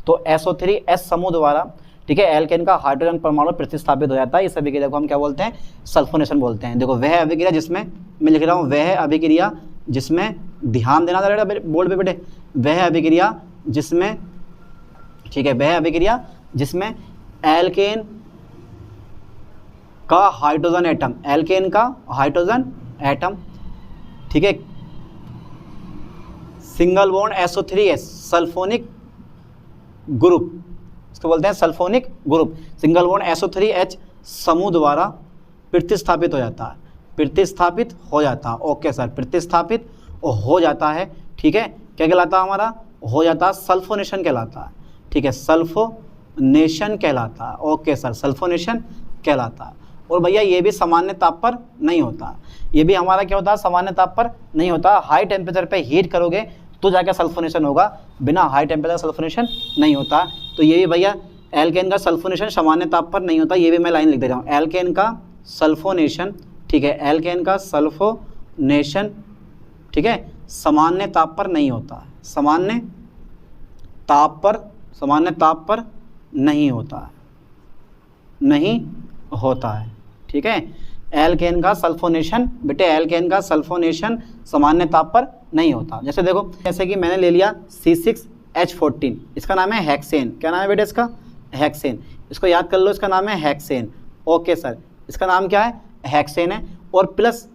तो SO3H समूह द्वारा, ठीक है, एल्केन का हाइड्रोजन परमाणु प्रतिस्थापित हो जाता है। इस अभिक्रिया को हम क्या बोलते हैं, सल्फोनेशन बोलते हैं। देखो वह अभिक्रिया जिसमें, मैं लिख रहा हूँ वह अभिक्रिया जिसमें, ध्यान देना जरा बोर्ड पे बेटे, वह अभिक्रिया जिसमें, ठीक है, वह अभिक्रिया जिसमें एल्केन का हाइड्रोजन एटम, एल्केन का हाइड्रोजन एटम, ठीक है, single bond SO3H sulphonic group, इसको बोलते हैं sulphonic group, single bond SO3H समूह द्वारा प्रतिस्थापित हो जाता है, प्रतिस्थापित हो जाता है। ओके सर, प्रतिस्थापित हो जाता है। ठीक है, क्या कहलाता है हमारा, हो जाता है, सल्फोनेशन कहलाता है। ठीक है, सल्फोनेशन कहलाता है। ओके सर, सल्फोनेशन कहलाता है। और भैया ये भी सामान्य ताप पर नहीं होता, ये भी हमारा क्या होता है, सामान्य ताप पर नहीं होता। हाई टेम्परेचर पे हीट करोगे तो जाके सल्फोनेशन होगा, बिना हाई टेम्परेचर सल्फोनेशन नहीं होता। तो ये भी भैया एल्केन का सल्फोनेशन सामान्य ताप पर नहीं होता, ये भी मैं लाइन लिख दे रहा हूँ, एल्केन का सल्फोनेशन, ठीक है, एल्केन का सल्फोनेशन, ठीक है, सामान्य ताप पर नहीं होता, सामान्य ताप पर नहीं होता है, नहीं होता है। ठीक है, एल्केन का सल्फोनेशन, बेटे एल्केन का सल्फोनेशन सामान्य ताप पर नहीं होता। जैसे देखो, जैसे कि मैंने ले लिया C6H14, इसका नाम है हेक्सेन। क्या नाम है बेटे इसका, हेक्सेन। इसको याद कर लो, इसका नाम है हेक्सेन। ओके सर, इसका नाम क्या है, हेक्सेन है। और प्लस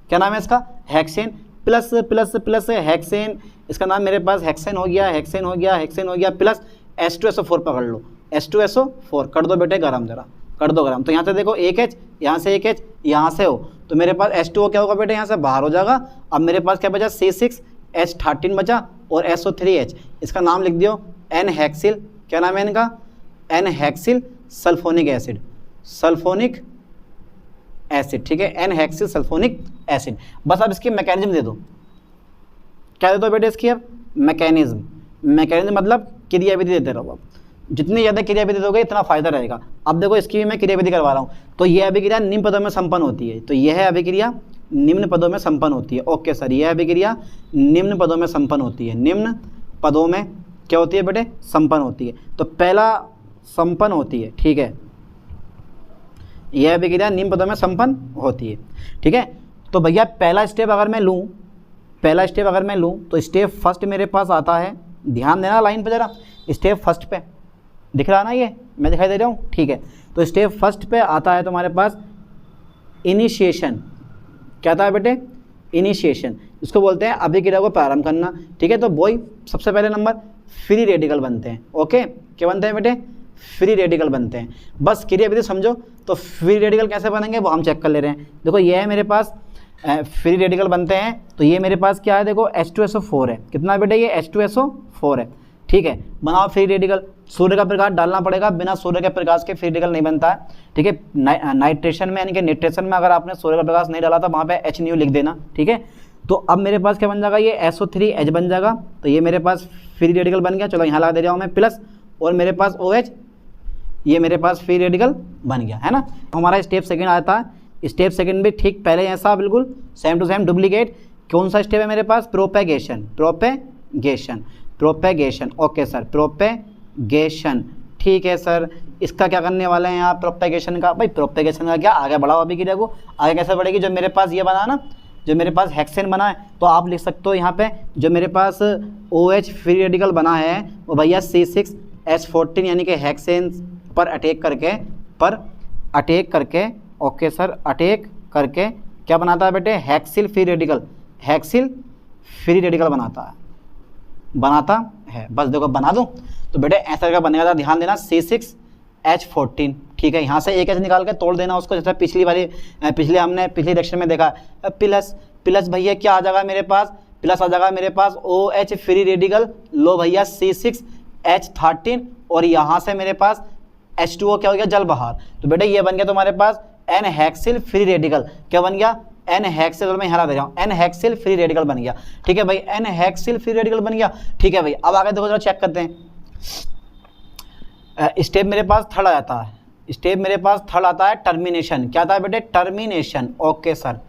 क्या नाम है इसका, hexane, plus plus plus hexane, इसका नाम मेरे पास हेक्सेन हो गया, हेक्सेन हो गया, हेक्सेन हो गया, प्लस H2SO4 पकड़ लो, H2SO4 कर दो बेटे गरम, जरा कर दो गरम। तो यहाँ से देखो एक H, यहाँ से एक H, यहाँ से हो, तो मेरे पास H2O क्या होगा बेटे, यहाँ से बाहर हो जाएगा। अब मेरे पास क्या बचा, C6H13 बचा और SO3H, इसका नाम लिख दियो N हेक्सिल। क्या नाम है इनका, N hexyl sulphonic acid, sulphonic acid. ठीक है, N हेक्सिल सल्फोनिक एसिड। बस अब इसकी मैकेनिज्म दे दो। क्या दे दो बेटे इसकी, अब मैकेनिज्म, मैकेनिज्म मतलब क्रियाविधि देते रहो। अब जितनी ज़्यादा क्रियाविधि दोगे इतना फायदा रहेगा। अब देखो इसकी भी मैं क्रियाविधि करवा रहा हूँ। तो यह अभिक्रिया निम्न पदों में संपन्न होती है, तो यह अभिक्रिया निम्न पदों में संपन्न होती है। ओके सर, यह अभिक्रिया निम्न पदों में संपन्न होती है, निम्न पदों में क्या होती है बेटे, संपन्न होती है। तो पहला संपन्न होती है, ठीक है, यह अभिक्रिया निम्न पदों में संपन्न होती है। ठीक है, तो भैया पहला स्टेप अगर मैं लूँ, पहला स्टेप अगर मैं लूँ तो स्टेप फर्स्ट मेरे पास आता है, ध्यान देना लाइन पे जरा, स्टेप फर्स्ट पे दिख रहा ना, ये मैं दिखाई दे रहा हूँ। ठीक है, तो स्टेप फर्स्ट पे आता है तुम्हारे पास इनिशिएशन। क्या था बेटे, इनिशिएशन, इसको बोलते हैं अभिक्रिया को प्रारंभ करना। ठीक है, तो वही सबसे पहले नंबर फ्री रेडिकल बनते हैं। ओके, क्या बनते हैं बेटे, फ्री रेडिकल बनते हैं। बस क्रियाविधि समझो, तो फ्री रेडिकल कैसे बनेंगे वो हम चेक कर ले रहे हैं। देखो ये है मेरे पास फ्री रेडिकल बनते हैं, तो ये मेरे पास क्या है, देखो H2SO4 है। कितना बेटे, ये H2SO4 है। ठीक है, बनाओ फ्री रेडिकल, सूर्य का प्रकाश डालना पड़ेगा, बिना सूर्य के प्रकाश के फ्री रेडिकल नहीं बनता है। ठीक है, नाइट्रेशन में यानी कि नाइट्रेशन में अगर आपने सूर्य का प्रकाश नहीं डाला था वहाँ पे H लिख देना। ठीक है, तो अब मेरे पास क्या बन जाएगा, ये SO3H बन जाएगा। तो ये मेरे पास फ्री रेडिकल बन गया। चलो यहाँ लगा दे रहा हूँ मैं प्लस, और मेरे पास OH, ये मेरे पास फ्री रेडिकल बन गया है ना। हमारा स्टेप सेकंड आता है, स्टेप सेकंड भी ठीक पहले ऐसा बिल्कुल सेम टू सेम डुप्लीकेट। कौन सा स्टेप है मेरे पास, propagation, propagation, propagation. Okay sir, propagation. ठीक है सर, इसका क्या करने वाले हैं आप प्रोपेगेशन का? भाई प्रोपेगेशन का क्या, आगे बढ़ाओ अभी क्रिया को, आगे कैसे बढ़ेगी? जो मेरे पास ये बना ना, जो मेरे पास हेक्सेन बना है, तो आप लिख सकते हो यहाँ पे जो मेरे पास OH फ्री रेडिकल बना है वो भैया C6H14 यानी कि हेक्सेन पर अटैक करके ओके सर, अटैक करके क्या बनाता है बेटे? हेक्सिल फ्री रेडिकल बनाता है। बस देखो बना दूँ तो बेटे ऐसा करके बनेगा, ध्यान देना C6H14, ठीक है। यहाँ से एक H निकाल के तोड़ देना उसको, जैसे पिछली लेक्चर में देखा। प्लस भैया क्या आ जाएगा मेरे पास? प्लस आ जाएगा मेरे पास OH फ्री रेडिकल, लो भैया C6H13, और यहाँ से मेरे पास H2O क्या हो गया? जल बाहर। तो बेटे ये बन गया तुम्हारे पास N हेक्सिल फ्री रेडिकल। क्या बन गया? N हेक्सिल, मैं हरा दे रहा हूँ, N हेक्सिल फ्री रेडिकल बन गया, ठीक है भाई, N हेक्सिल फ्री रेडिकल बन गया, ठीक है भाई। अब आगे देखो जरा चेक करते हैं। स्टेप मेरे पास थर्ड आता है, टर्मिनेशन। क्या आता है बेटे? टर्मिनेशन। ओके सर,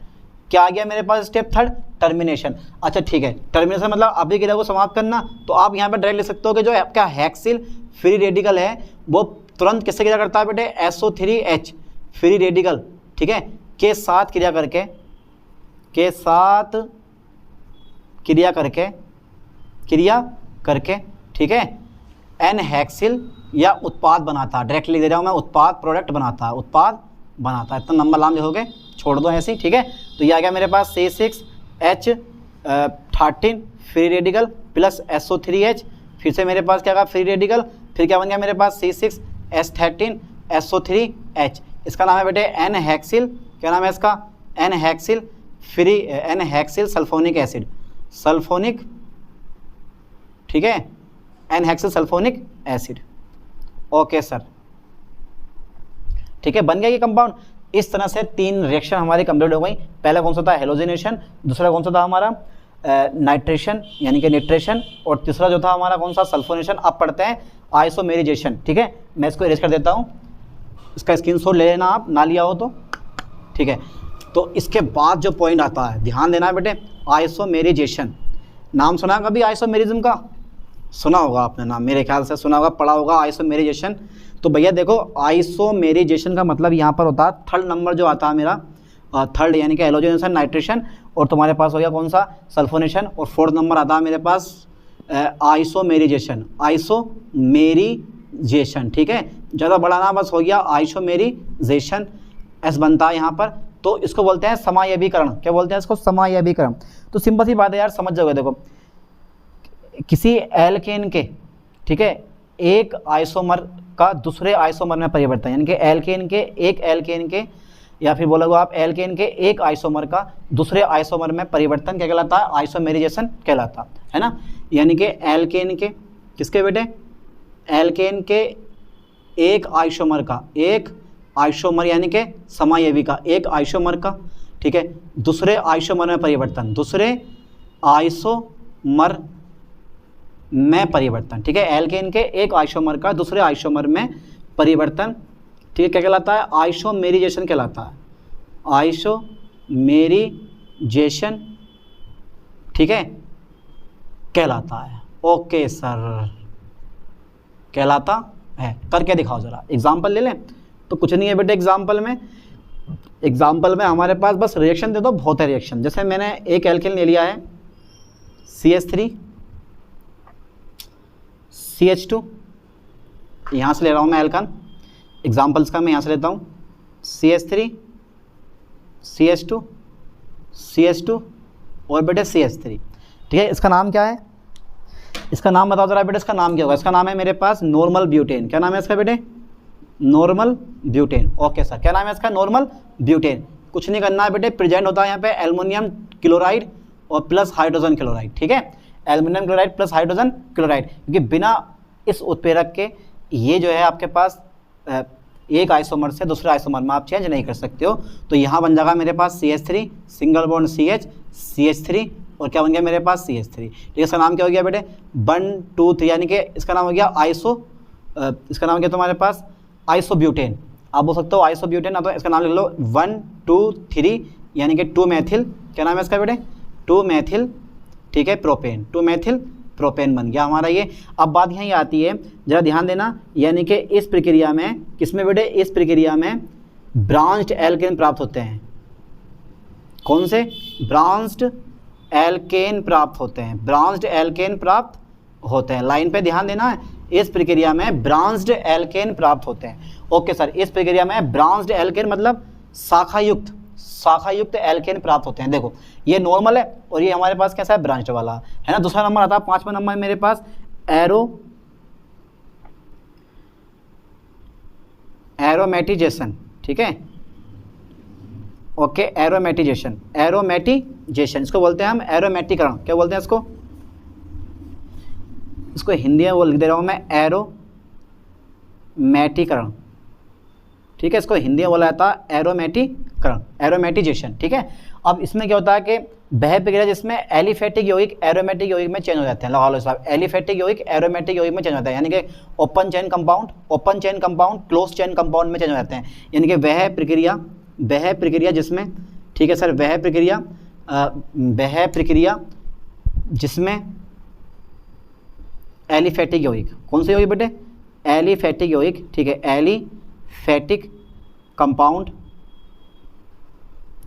क्या आ गया मेरे पास स्टेप थर्ड? टर्मिनेशन। अच्छा ठीक है, टर्मिनेशन मतलब अभी क्रिया को समाप्त करना। तो आप यहाँ पे डायरेक्ट लिख सकते हो कि जो आपका हेक्सिल फ्री रेडिकल है वो तुरंत किससे क्रिया करता है बेटे? SO3H फ्री रेडिकल, ठीक है, के साथ क्रिया करके ठीक है, N हेक्सिल या उत्पाद बनाता है। डायरेक्टली दे रहा हूँ मैं, उत्पाद बनाता है। इतना नंबर लाम लिखोगे, छोड़ दो ऐसे ही, ठीक है। तो ये आ गया मेरे पास C6H13 free radical plus SO3H, फिर से मेरे पास क्या होगा? फ्री रेडिकल, फिर क्या बन गया मेरे पास? C6H13 SO3H। इसका नाम है बेटे N हेक्सिल, क्या नाम है इसका? N हेक्सिल सल्फोनिक एसिड, ठीक है, N hexyl sulphonic acid. Okay sir, ठीक है, बन गया ये कंपाउंड। इस तरह से 3 रिएक्शन हमारी कंप्लीट हो गई। पहला कौन सा था? हेलोजिनेशन, दूसरा कौन सा था हमारा? नाइट्रेशन यानी कि निट्रेशन, और तीसरा जो था हमारा कौन सा? सल्फोनेशन। अब पढ़ते हैं आइसोमेरिजेशन, ठीक है। मैं इसको इरेज कर देता हूँ, इसका स्क्रीनशॉट ले लेना आप, ना लिया हो तो, ठीक है। तो इसके बाद जो पॉइंट आता है, ध्यान देना बेटे, आइसोमेरिजेशन। नाम सुना कभी आइसोमेरिज्म का? सुना होगा आपने नाम, मेरे ख्याल से सुना होगा, पढ़ा होगा आइसोमेरिजेशन। तो भैया देखो, आइसोमेरिजेशन का मतलब यहाँ पर होता है थर्ड नंबर जो आता है मेरा, थर्ड यानी कि हेलोजिनेशन, नाइट्रेशन, और तुम्हारे पास हो गया कौन सा? सल्फोनेशन, और फोर्थ नंबर आता है मेरे पास आइसोमेरिजेशन, ठीक है। ज़्यादा बड़ा नाम बस हो गया आइसोमेरिजेशन, एस बनता है यहाँ पर। तो इसको बोलते हैं समायवीकरण। क्या बोलते हैं इसको? समायवीकरण। तो सिंपल सी बात है यार, समझ जाओगे। देखो किसी एल्केन के, ठीक है, एक आइसोमर का दूसरे आइसोमर में परिवर्तन, यानी कि एक एल्केन के या फिर बोलोगे आप एल्केन के एक आइसोमर का दूसरे आइसोमर में परिवर्तन क्या कहलाता है? आइसोमेरिजेशन कहलाता है ना। यानी कि एल्केन के, किसके बेटे? एल्केन के एक आइसोमर का, एक आइसोमर यानी कि समायवी का, एक आइसोमर का, ठीक है, दूसरे आइसोमर में परिवर्तन, दूसरे आइसोमर में परिवर्तन, ठीक है। एल्केन के एक आइसोमर का दूसरे आइसोमर में परिवर्तन, ठीक है, क्या कहलाता है? आइसोमेरिजेशन कहलाता है, आइसोमेरिजेशन, ठीक है, कहलाता है। ओके सर, कहलाता है। करके दिखाओ जरा, एग्जाम्पल ले लें। तो कुछ नहीं है बेटे, एग्जाम्पल में हमारे पास बस रिएक्शन दे दो, बहुत है रिएक्शन। जैसे मैंने एक एल्केन ले लिया है, CH3 CH2, यहाँ से ले रहा हूँ मैं एल्कान, एग्जाम्पल्स का मैं यहाँ से लेता हूँ, CH3 CH2 CH2 और बेटे CH3, ठीक है। इसका नाम क्या है? इसका नाम बताओ जरा बेटे, इसका नाम क्या होगा? इसका नाम है मेरे पास नॉर्मल ब्यूटेन। क्या नाम है इसका बेटे? Normal butane. ओके सर, क्या नाम है इसका? Normal butane. कुछ नहीं करना है बेटे, प्रेजेंट होता है यहाँ पे एल्युमिनियम क्लोराइड और प्लस हाइड्रोजन क्लोराइड, ठीक है, aluminium chloride plus hydrogen chloride, क्योंकि बिना इस उत्प्रेरक के ये जो है आपके पास एक आइसोमर से दूसरे आइसोमर में आप चेंज नहीं कर सकते हो। तो यहाँ बन जाएगा मेरे पास CH3 single bond CH, CH3 और क्या बन गया मेरे पास? CH3, ठीक है। इसका नाम क्या हो गया बेटे? 1 2 3, यानी कि इसका नाम हो गया इसका नाम क्या तुम्हारे पास? आइसोब्यूटेन। आप बोल सकते हो आइसोब्यूटेन, ना तो इसका नाम लिख लो 1 2 3, यानी कि 2 मैथिल, क्या नाम है इसका बेटे? 2 मैथिल, ठीक है, प्रोपेन, 2 मैथिल प्रोपेन बन गया हमारा ये। अब बात यहीं आती है, जरा ध्यान देना, यानी कि इस प्रक्रिया में, किसमें बेटे, इस प्रक्रिया में ब्रांच्ड एल्केन प्राप्त होते हैं। कौन से? ब्रांच्ड एल्केन प्राप्त होते हैं, ब्रांच्ड एल्केन प्राप्त होते हैं। लाइन पे ध्यान देना है, इस प्रक्रिया में ब्रांच्ड एल्केन प्राप्त होते हैं। ओके सर, इस प्रक्रिया में ब्रांच्ड एल्केन मतलब शाखायुक्त एल्केन प्राप्त होते हैं। देखो ये नॉर्मल है और ये हमारे पास कैसा है, ब्रांच्ड वाला है ना। दूसरा नंबर आता है, 5वां नंबर मेरे पास एरोमेटिजेशन, ठीक है। ओके, एरोमेटिजेशन, इसको बोलते हैं हम एरोमेटिकरण। क्या बोलते हैं इसको? इसको हिंदी में लिख दे रहा हूं मैं, एरोमेटिकरण, ठीक है। इसको हिंदी में बोला जाता है एरोमेटिकरण, एरोमेटिजेशन, ठीक है। अब इसमें क्या होता है कि वह प्रक्रिया जिसमें एलिफेटिक यौगिक एरोमेटिक यौगिक में चेंज हो जाते हैं। लगा लो साहब, एलिफेटिक यौगिक एरोमेटिक यौगिक में चेंज होता है, यानी कि open chain compound close chain compound में चेंज हो जाते हैं। यानी कि वह प्रक्रिया जिसमें, ठीक है सर, वह प्रक्रिया जिसमें एलिफेटिक यौगिक, कौन से यौगिक बेटे? एलिफेटिक यौगिक, ठीक है। एलिफेटिक कंपाउंड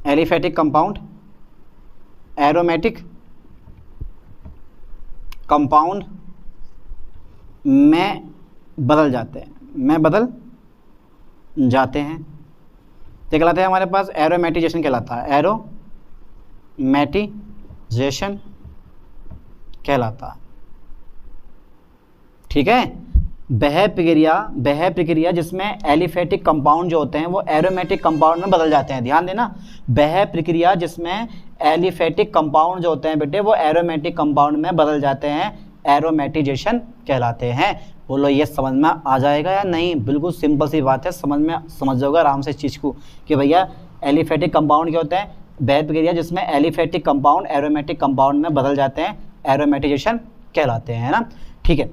एरोमेटिक कंपाउंड में बदल जाते हैं, तो कहलाते हैं हमारे पास एरोमेटिजेशन कहलाता है, एरोमेटिजेशन कहलाता है, ठीक है। वह प्रक्रिया जिसमें एलिफेटिक कंपाउंड जो होते हैं वो एरोमेटिक कंपाउंड में बदल जाते हैं। ध्यान देना, वह प्रक्रिया जिसमें एलिफेटिक कंपाउंड जो होते हैं बेटे वो एरोमेटिक कंपाउंड में बदल जाते हैं, एरोमेटिजेशन कहलाते हैं। बोलो ये समझ में आ जाएगा या नहीं? बिल्कुल सिंपल सी बात है, समझ जाओगे आराम से इस चीज़ को कि भैया एलिफेटिक कंपाउंड क्या होते हैं, वह प्रक्रिया जिसमें एलिफेटिक कंपाउंड एरोमेटिक कंपाउंड में बदल जाते हैं, एरोमेटिजेशन कहलाते हैं, है ना, ठीक है।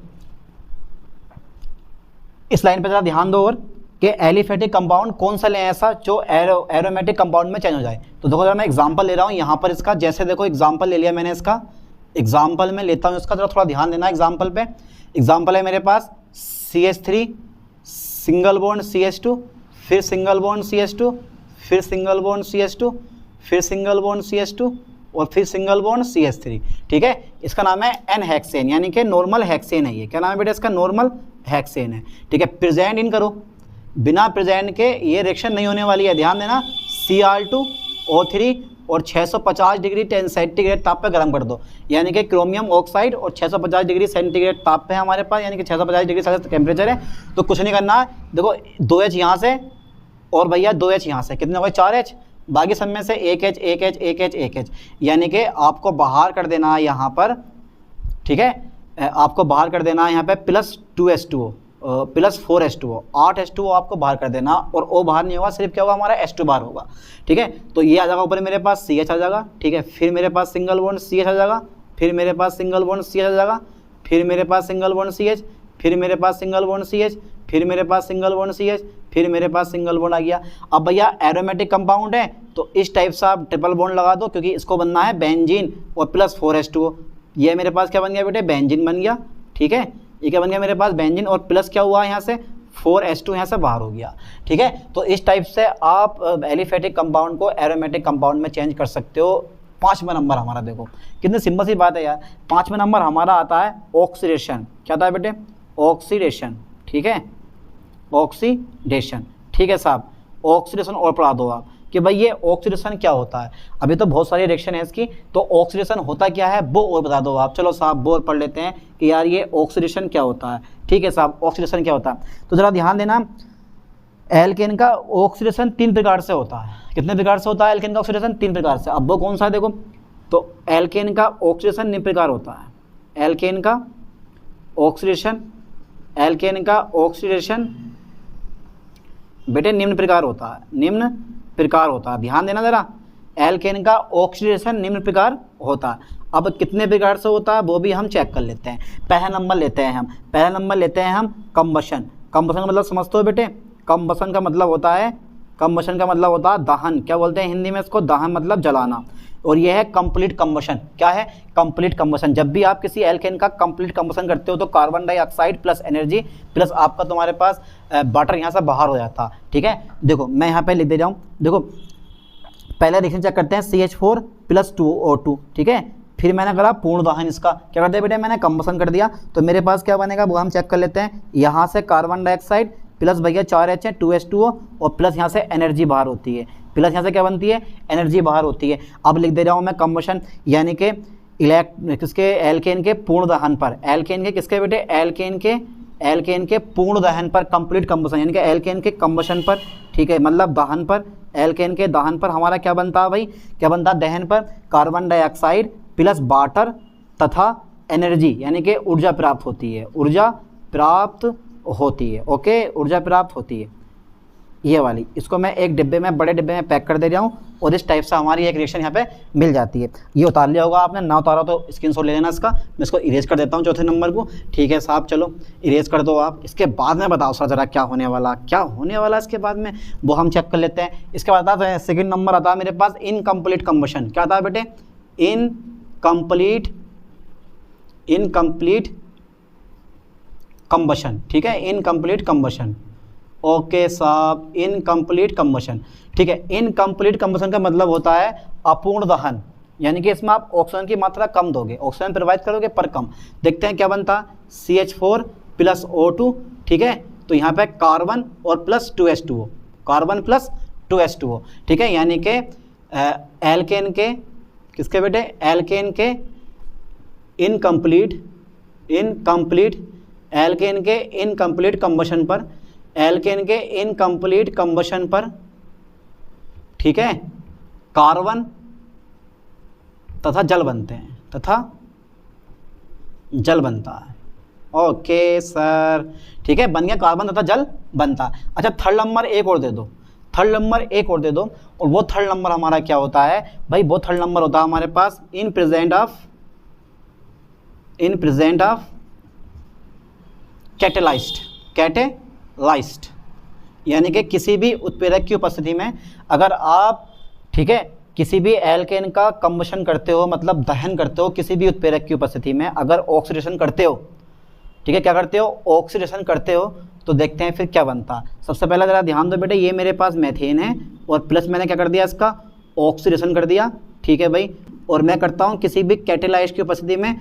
इस लाइन पे जरा ध्यान दो और कि एलिफेटिक कंपाउंड कौन सा लें ऐसा जो एरोमेटिक कंपाउंड में चेंज हो जाए। तो देखो जरा मैं एग्जांपल ले रहा हूँ यहाँ पर इसका, जैसे देखो एग्जांपल ले लिया मैंने इसका, एग्जांपल में लेता हूँ इसका, जरा थोड़ा ध्यान देना एग्जांपल पे। एग्जांपल है मेरे पास CH3 सिंगल बॉन्ड CH2, फिर सिंगल बॉन्ड CH2, फिर सिंगल बॉन्ड CH2, फिर सिंगल बॉन्ड CH2 और फिर सिंगल बॉन्ड CH3, ठीक है। इसका नाम है एन हेक्सेन, यानी कि नॉर्मल हेक्सेन है ये। क्या नाम है बेटा इसका? नॉर्मल हेक्सेन है, ठीक है। प्रेजेंट इन करो, बिना प्रेजेंट के ये रिएक्शन नहीं होने वाली है, ध्यान देना। Cr2O3 और 650 डिग्री सेंटीग्रेड ताप पे गर्म कर दो, यानी कि क्रोमियम ऑक्साइड और 650 डिग्री सेंटीग्रेड ताप पे है हमारे पास, यानी कि 650 डिग्री सेल्सियस टेम्परेचर है। तो कुछ नहीं करना है, देखो 2H यहाँ से और भैया 2H यहाँ से, कितने हो गए? 4H, बाकी सब में से 1H, यानी कि आपको बाहर कर देना है यहाँ पर, ठीक है। आपको बाहर कर देना है यहाँ पे +2H2O +4H2O, 8H2O आपको बाहर कर देना, और O बाहर नहीं होगा, सिर्फ क्या होगा हमारा H2 बाहर होगा, ठीक है। तो ये आ जाएगा ऊपर मेरे पास CH आ जाएगा, ठीक है। फिर मेरे पास सिंगल बॉन्ड CH आ जाएगा, फिर मेरे पास सिंगल बॉन्ड CH आ जाएगा, फिर मेरे पास सिंगल बॉन्ड CH, फिर मेरे पास सिंगल बॉन्ड CH, फिर मेरे पास सिंगल बॉन्ड CH, फिर मेरे पास सिंगल बॉन्ड आ गया। अब भैया एरोमेटिक कंपाउंड है तो इस टाइप से आप ट्रिपल बॉन्ड लगा दो, क्योंकि इसको बनना है बेंजीन और +4H2O। ये मेरे पास क्या बन गया बेटे? बेंजीन बन गया, ठीक है। ये क्या बन गया मेरे पास? बेंजीन, और प्लस क्या हुआ यहाँ से? 4H2 यहाँ से बाहर हो गया, ठीक है। तो इस टाइप से आप एलिफेटिक कंपाउंड को एरोमेटिक कंपाउंड में चेंज कर सकते हो। 5वां नंबर हमारा देखो कितनी सिंपल सी बात है यार। 5वां नंबर हमारा आता है ऑक्सीडेशन। क्या आता है बेटे? ऑक्सीडेशन, ठीक है, ऑक्सीडेशन, ठीक है साहब। ऑक्सीडेशन और पढ़ा दो आप कि भाई ये ऑक्सीडेशन क्या होता है। अभी तो बहुत सारी रिएक्शन है इसकी, तो ऑक्सीडेशन होता क्या है वो और बता दो आप। चलो साहब वो और पढ़ लेते हैं कि यार ये ऑक्सीडेशन क्या होता है, ठीक है साहब। ऑक्सीडेशन क्या होता है तो ज़रा ध्यान देना, एल्केन का ऑक्सीडेशन 3 प्रकार से होता है। कितने प्रकार से होता है एल्केन का ऑक्सीडेशन? 3 प्रकार से। अब वो कौन सा है देखो, तो एल्केन का ऑक्सीडेशन निम्न प्रकार होता है। एल्केन का ऑक्सीडेशन बेटे निम्न प्रकार होता है, निम्न प्रकार होता है। ध्यान देना ज़रा, एल्केन का ऑक्सीडेशन निम्न प्रकार होता है। अब कितने प्रकार से होता है वो भी हम चेक कर लेते हैं। पहला नंबर लेते हैं हम कंबशन। कंबशन का मतलब समझते हो बेटे? कंबशन का मतलब होता है दहन। क्या बोलते हैं हिंदी में इसको? दहन मतलब जलाना। और ये है कंप्लीट कंबशन। क्या है? Complete combustion. जब भी आप किसी एल्केन का कंप्लीट कंबशन करते हो तो carbon dioxide plus energy plus आपका तुम्हारे पास वाटर यहाँ से बाहर हो जाता। ठीक है, देखो मैं यहाँ पे लिख दे रहा हूँ। देखो पहले रिएक्शन चेक करते हैं, CH4 + 2O2। ठीक है, फिर मैंने करा पूर्ण दहन। इसका क्या करते हैं बेटे, मैंने कंबशन कर दिया तो मेरे पास क्या बनेगा वो हम चेक कर लेते हैं। यहाँ से कार्बन डाइऑक्साइड प्लस भैया 4H है 2H2O और प्लस यहाँ से एनर्जी बाहर होती है। प्लस यहाँ से क्या बनती है? एनर्जी बाहर होती है। अब लिख दे रहा हूँ मैं कंबशन, यानी कि किसके? एल्केन के पूर्ण दहन पर। एल्केन के किसके बेटे? एल्केन के पूर्ण दहन पर कंप्लीट कंबशन, यानी कि एल्केन के कंबशन पर। ठीक है, मतलब दहन पर, एल्केन के दहन पर हमारा क्या बनता है भाई? क्या बनता है दहन पर? कार्बन डाइऑक्साइड प्लस वाटर तथा एनर्जी, यानी कि ऊर्जा प्राप्त होती है। ऊर्जा प्राप्त होती है। ओके, ऊर्जा प्राप्त होती है ये वाली। इसको मैं एक डिब्बे में, बड़े डिब्बे में पैक कर दे रहा हूँ और इस टाइप से हमारी एक रिएक्शन यहाँ पे मिल जाती है। ये उतार लिया होगा आपने, ना उतारा तो स्क्रीनशॉट ले लेना इसका। मैं इसको इरेज कर देता हूँ चौथे नंबर को। ठीक है साहब, चलो इरेज कर दो आप। इसके बाद में बताओ सर जरा क्या होने वाला इसके बाद में वो हम चेक कर लेते हैं। इसके बाद आता है सेकेंड नंबर आता है मेरे पास इनकम्प्लीट कंबशन। क्या आता है बेटे? Incomplete combustion. ठीक है, इनकम्प्लीट कंबशन। ओके साहब, इनकम्प्लीट कंबशन। ठीक है, इनकम्प्लीट कंबशन का मतलब होता है अपूर्ण दहन, यानी कि इसमें आप ऑक्सीजन की मात्रा कम दोगे, ऑक्सीजन प्रोवाइड करोगे पर कम। देखते हैं क्या बनता, CH4 + O2। ठीक है, तो यहाँ पे कार्बन और plus 2H2O, carbon plus 2H2O। ठीक है, यानी कि एल्केन के किसके बेटे? एल्केन के इनकम्प्लीट एल्केन के इनकम्प्लीट कंबशन पर, एल्केन के इनकम्प्लीट कंबशन पर, ठीक है, कार्बन तथा जल बनते हैं, तथा जल बनता है। ओके सर, ठीक है, बन गया, कार्बन तथा जल बनता। अच्छा थर्ड नंबर एक और दे दो, और वो थर्ड नंबर हमारा क्या होता है भाई? वो थर्ड नंबर होता है हमारे पास इन प्रेजेंट ऑफ कैटेलाइज्ड, यानी कि किसी भी उत्प्रेरक की उपस्थिति में अगर आप, ठीक है, किसी भी एल्केन का कंबशन करते हो, मतलब दहन करते हो किसी भी उत्प्रेरक की उपस्थिति में, अगर ऑक्सीडेशन करते हो, ठीक है, क्या करते हो? ऑक्सीडेशन करते हो, तो देखते हैं फिर क्या बनता। सबसे पहले जरा ध्यान दो बेटे, ये मेरे पास मेथेन है और प्लस मैंने क्या कर दिया, इसका ऑक्सीडेशन कर दिया। ठीक है भाई, और मैं करता हूँ किसी भी कैटेलाइज्ड की उपस्थिति में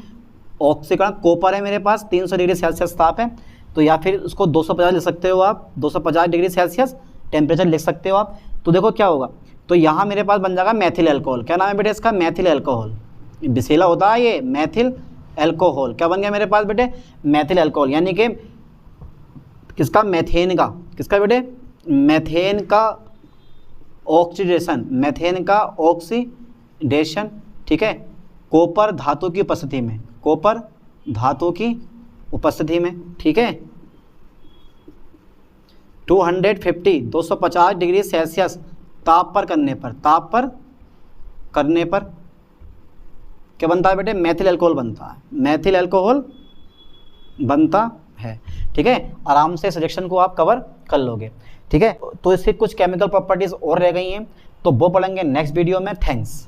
ऑक्सीकरण। कॉपर है मेरे पास, 300 डिग्री सेल्सियस ताप है, तो या फिर उसको 250 लिख सकते हो आप, 250 डिग्री सेल्सियस टेम्परेचर लिख सकते हो आप। तो देखो क्या होगा, तो यहाँ मेरे पास बन जाएगा मैथिल एल्कोहल। क्या नाम है बेटे इसका? मैथिल एल्कोहल। विशेला होता है ये, मैथिल एल्कोहल। क्या बन गया मेरे पास बेटे? मैथिल एल्कोहल, यानी कि किसका? मेथेन का। किसका बेटे? मेथेन का ऑक्सीडेशन, मेथेन का ऑक्सीडेशन। ठीक है, कॉपर धातु की उपस्थिति में, कॉपर धातु की उपस्थिति में। ठीक है, 250 डिग्री सेल्सियस ताप पर करने पर क्या बनता है बेटे? मैथिल एल्कोहल बनता है, मैथिल एल्कोहल बनता है। ठीक है, आराम से इस रिएक्शन को आप कवर कर लोगे। ठीक है, तो इसकी कुछ केमिकल प्रॉपर्टीज और रह गई हैं, तो वो पढ़ेंगे नेक्स्ट वीडियो में। थैंक्स।